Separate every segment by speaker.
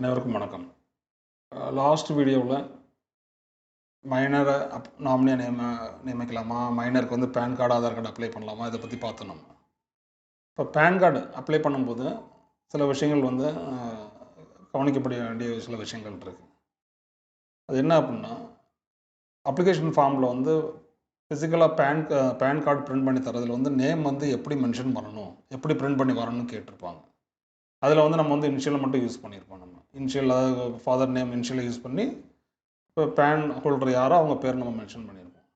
Speaker 1: அனைவருக்கும் வணக்கம். லாஸ்ட் வீடியோவில் மைனரை நாமினியாக நியமிக்கலாமா, மைனருக்கு வந்து PAN card Aadhaar card apply பண்ணலாமா, இதை பற்றி பார்த்தோம் நம்ம. இப்போ பேன் கார்டு அப்ளை பண்ணும்போது சில விஷயங்கள் வந்து கவனிக்கப்பட வேண்டிய சில விஷயங்கள் இருக்குது. அது என்ன அப்படின்னா, அப்ளிகேஷன் ஃபார்மில் வந்து ஃபிசிக்கலாக பேன் கார்டு பிரிண்ட் பண்ணி தரதில் வந்து நேம் வந்து எப்படி மென்ஷன் பண்ணணும், எப்படி பிரிண்ட் பண்ணி வரணும்னு கேட்டிருப்பாங்க. அதில் வந்து நம்ம வந்து இனிஷியலை மட்டும் யூஸ் பண்ணியிருப்போம். நம்ம இனிஷியல், அதாவது ஃபாதர் நேம் இனிஷியலை யூஸ் பண்ணி இப்போ பேன் ஹோல்டர் யாரோ அவங்க பேர் நம்ம மென்ஷன் பண்ணியிருப்போம்.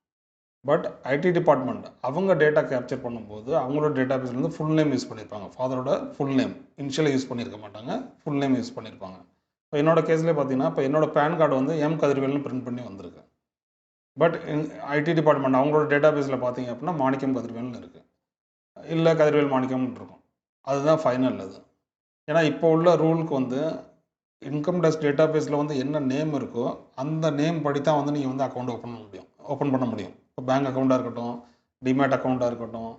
Speaker 1: பட் ஐடி டிபார்ட்மெண்ட் அவங்க டேட்டா கேப்சர் பண்ணும்போது அவங்களோட டேட்டா பேஸ்லேருந்து ஃபுல் நேம் யூஸ் பண்ணியிருப்பாங்க. ஃபாதரோட ஃபுல் நேம் இனிஷியலை யூஸ் பண்ணியிருக்க மாட்டாங்க, ஃபுல் நேம் யூஸ் பண்ணியிருப்பாங்க. இப்போ என்னோட கேஸ்லேயே பார்த்தீங்கன்னா, இப்போ என்னோட பேன் கார்டு வந்து எம் கதிர்வேல்னு பிரிண்ட் பண்ணி வந்திருக்கு. பட் ஐடி டிபார்ட்மெண்ட் அவங்களோட டேட்டா பேஸில் பார்த்தீங்க அப்படின்னா மாணிக்கம் கதிர்வேல்னு இருக்குது, இல்லை கதிர்வேல் மாணிக்கம்னு இருக்கும். அதுதான் ஃபைனல். அது ஏன்னா இப்போ உள்ள ரூலுக்கு வந்து இன்கம் டேக்ஸ் டேட்டா பேஸில் வந்து என்ன நேம் இருக்கோ அந்த நேம் படி தான் வந்து நீங்கள் வந்து அக்கௌண்ட் ஓப்பன் பண்ண முடியும். இப்போ பேங்க் அக்கௌண்ட்டாக இருக்கட்டும், டிமேட் அக்கௌண்ட்டாக இருக்கட்டும்,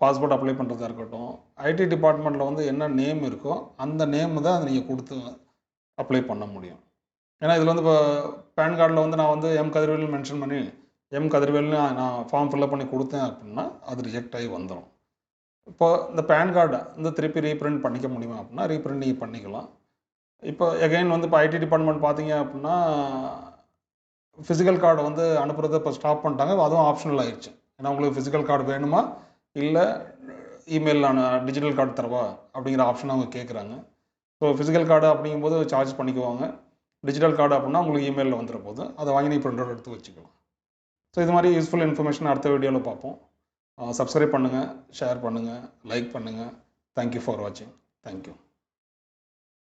Speaker 1: பாஸ்போர்ட் அப்ளை பண்ணுறதா இருக்கட்டும், ஐடி டிபார்ட்மெண்ட்டில் வந்து என்ன நேம் இருக்கோ அந்த நேம் தான் அதை நீங்கள் கொடுத்து அப்ளை பண்ண முடியும். ஏன்னா இதில் வந்து இப்போ பேன் கார்டில் வந்து நான் வந்து எம் கதிர்வேல்னு மென்ஷன் பண்ணி எம் கதிர்வேல்னு நான் ஃபார்ம் ஃபில்அப் பண்ணி கொடுத்தேன் அப்படின்னா அது ரிஜெக்ட் ஆகி வந்துடும். இப்போ இந்த பேன் கார்டை வந்து திருப்பி ரீப்ரிண்ட் பண்ணிக்க முடியுமா அப்படின்னா ரீப்ரிண்ட் நீங்கள் பண்ணிக்கலாம். இப்போ எகைன் வந்து இப்போ ஐடி டிபார்ட்மெண்ட் பார்த்தீங்க அப்படின்னா ஃபிசிக்கல் கார்டு வந்து அனுப்புறதை இப்போ ஸ்டாப் பண்ணிட்டாங்க. அதுவும் ஆப்ஷனல் ஆயிடுச்சு. ஏன்னா உங்களுக்கு ஃபிசிக்கல் கார்டு வேணுமா இல்லை இமெயிலில் டிஜிட்டல் கார்டு தரவா அப்படிங்கிற ஆப்ஷன் அவங்க கேட்குறாங்க. ஸோ ஃபிசிக்கல் கார்டு அப்படிங்கும்போது சார்ஜ் பண்ணிக்குவாங்க. டிஜிட்டல் கார்டு அப்படின்னா உங்களுக்கு இமெயிலில் வந்துட போது அதை வாங்கி நீங்கள் பிரிண்ட் அவுட் எடுத்து வச்சுக்கலாம். ஸோ இது மாதிரி யூஸ்ஃபுல் இன்ஃபர்மேஷன் அடுத்த வீடியோவில் பார்ப்போம். சப்ஸ்கிரைப் பண்ணுங்கள், ஷேர் பண்ணுங்கள், லைக் பண்ணுங்கள். தேங்க்யூ ஃபார் வாட்சிங். தேங்க்யூ.